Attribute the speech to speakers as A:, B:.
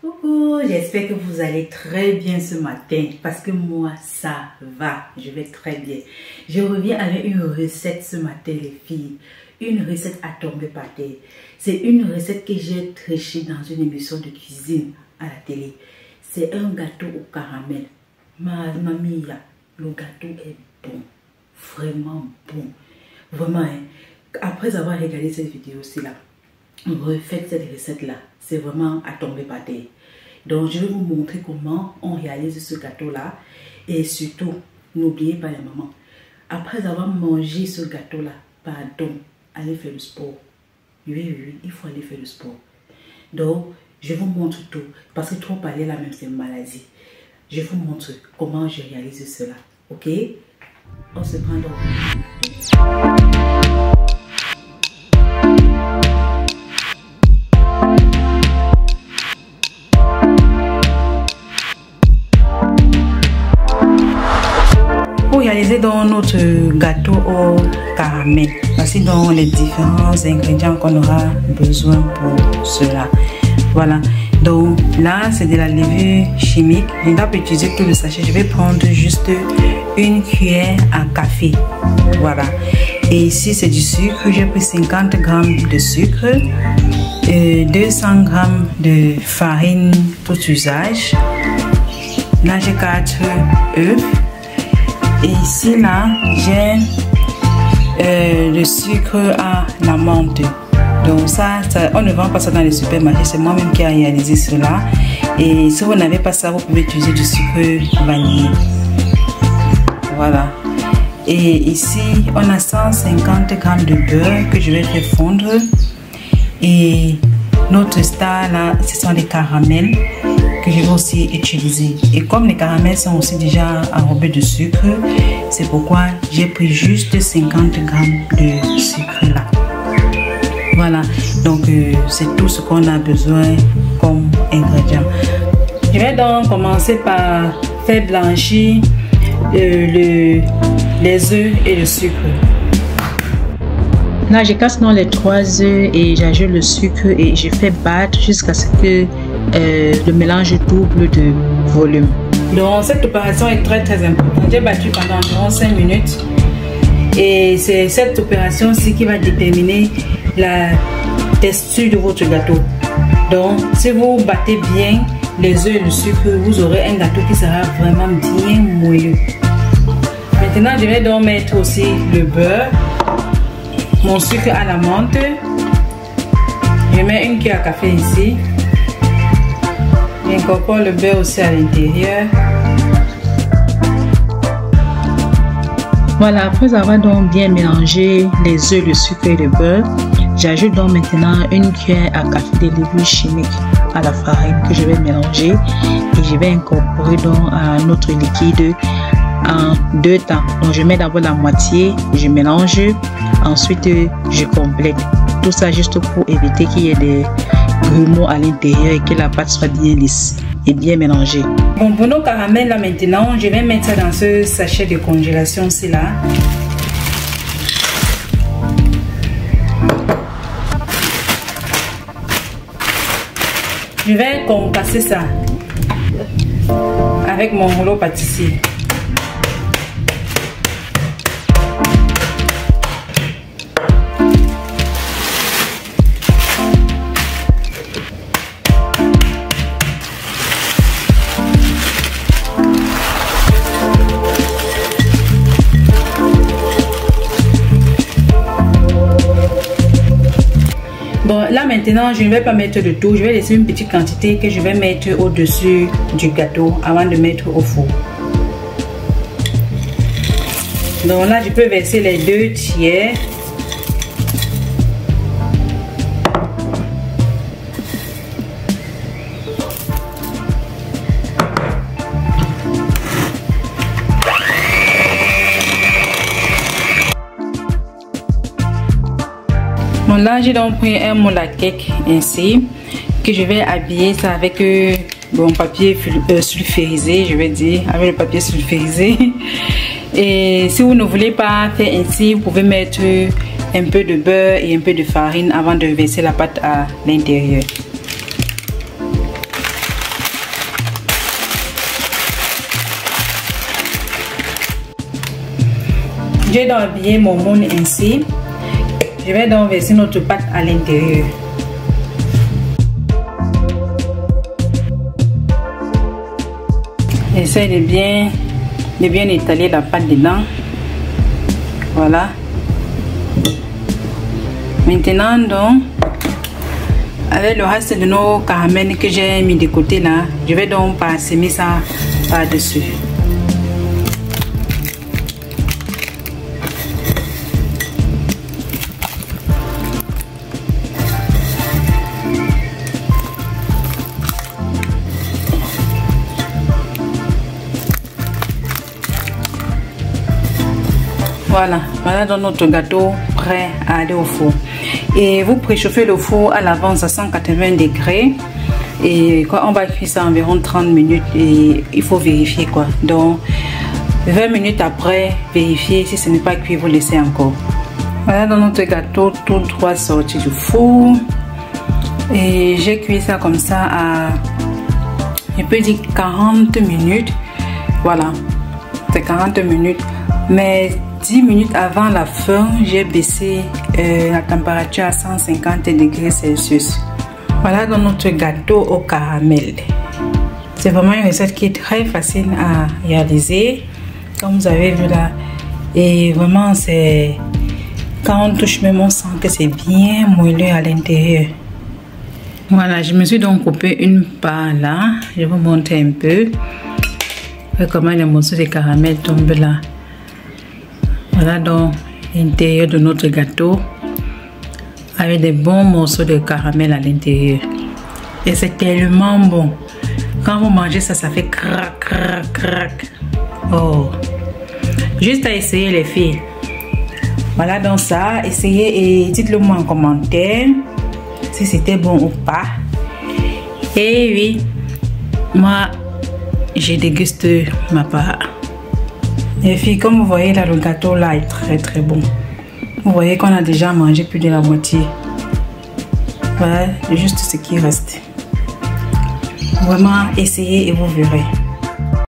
A: Coucou, j'espère que vous allez très bien ce matin parce que moi ça va, je vais très bien. Je reviens avec une recette ce matin les filles, une recette à tomber par terre. C'est une recette que j'ai trichée dans une émission de cuisine à la télé. C'est un gâteau au caramel. Mamie, le gâteau est bon, vraiment bon. Vraiment, hein. Après avoir regardé cette vidéo-ci là, refaites cette recette-là. C'est vraiment à tomber par terre. Donc, je vais vous montrer comment on réalise ce gâteau-là. Et surtout, n'oubliez pas les mamans. Après avoir mangé ce gâteau-là, pardon, allez faire du sport. Oui, il faut aller faire du sport. Donc, je vous montre tout. Parce que trop parler là même, c'est une maladie. Je vous montre comment je réalise cela. Ok? On se prend donc. Pour réaliser dans notre gâteau au caramel, voici donc les différents ingrédients qu'on aura besoin pour cela. Voilà, donc là c'est de la levure chimique. Je ne vais pas utiliser tout le sachet, je vais prendre juste une cuillère à café. Voilà, et ici c'est du sucre. J'ai pris 50 g de sucre, 200 g de farine tout usage. Là j'ai 4 œufs. Et ici là j'ai le sucre à la menthe. Donc ça, on ne vend pas ça dans les supermarchés, c'est moi-même qui a réalisé cela. Et si vous n'avez pas ça, vous pouvez utiliser du sucre vanillé. Voilà. Et ici on a 150 g de beurre que je vais faire fondre. Et notre star là, ce sont des caramels que je vais aussi utiliser. Et comme les caramels sont aussi déjà enrobés de sucre, c'est pourquoi j'ai pris juste 50 g de sucre là. Voilà, donc c'est tout ce qu'on a besoin comme ingrédient. Je vais donc commencer par faire blanchir les œufs et le sucre. Là, je casse dans les 3 œufs et j'ajoute le sucre et je fais battre jusqu'à ce que le mélange double de volume. Donc, cette opération est très importante. J'ai battu pendant environ 5 minutes et c'est cette opération-ci qui va déterminer la texture de votre gâteau. Donc, si vous battez bien les œufs et le sucre, vous aurez un gâteau qui sera vraiment bien moelleux. Maintenant, je vais donc mettre aussi le beurre, mon sucre à la menthe. Je mets une cuillère à café ici. J'incorpore le beurre aussi à l'intérieur. Voilà, après avoir donc bien mélangé les œufs, le sucre et le beurre, j'ajoute donc maintenant une cuillère à café de levure chimique à la farine que je vais mélanger et je vais incorporer donc à notre liquide en 2 temps. Donc je mets d'abord la moitié, je mélange, ensuite je complète. Tout ça juste pour éviter qu'il y ait des grumeaux à l'intérieur et que la pâte soit bien lisse et bien mélangée. Bon, pour nos caramels là maintenant, je vais mettre ça dans ce sachet de congélation aussi là. Je vais compasser ça avec mon rouleau pâtissier. Bon, là maintenant, je ne vais pas mettre de tout. Je vais laisser une petite quantité que je vais mettre au-dessus du gâteau avant de mettre au four. Donc là, je peux verser les 2 tiers. Bon, là j'ai donc pris un moule à cake ainsi que je vais habiller ça avec bon papier sulfurisé, je vais dire, avec le papier sulfurisé. Et si vous ne voulez pas faire ainsi, vous pouvez mettre un peu de beurre et un peu de farine avant de verser la pâte à l'intérieur. J'ai donc habillé mon moule ainsi. Je vais donc verser notre pâte à l'intérieur. Essaye de bien étaler la pâte dedans. Voilà. Maintenant donc, avec le reste de nos caramels que j'ai mis de côté là, je vais donc parsemer ça par-dessus. Voilà donc notre gâteau prêt à aller au four. Et vous préchauffez le four à l'avance à 180 degrés. Et quoi, on va cuire ça environ 30 minutes et il faut vérifier quoi. Donc 20 minutes après, vérifiez si ce n'est pas cuit, vous laissez encore. Voilà donc notre gâteau tout droit sorti du four. Et j'ai cuit ça comme ça à, je peux dire 40 minutes. Voilà, c'est 40 minutes. Mais 10 minutes avant la fin, j'ai baissé la température à 150 degrés Celsius. Voilà donc notre gâteau au caramel. C'est vraiment une recette qui est très facile à réaliser, comme vous avez vu là. Et vraiment, c'est quand on touche même, on sent que c'est bien moelleux à l'intérieur. Voilà, je me suis donc coupé une part là. Je vais vous montrer un peu comment les morceaux de caramel tombent là. Voilà donc l'intérieur de notre gâteau avec des bons morceaux de caramel à l'intérieur. Et c'est tellement bon. Quand vous mangez ça, ça fait crac, crac, crac. Oh. Juste à essayer les filles. Voilà donc ça. Essayez et dites-le moi en commentaire si c'était bon ou pas. Et oui, moi, j'ai dégusté ma part. Les filles, comme vous voyez là, le gâteau là est très très bon. Vous voyez qu'on a déjà mangé plus de la moitié. Voilà, juste ce qui reste. Vraiment, essayez et vous verrez.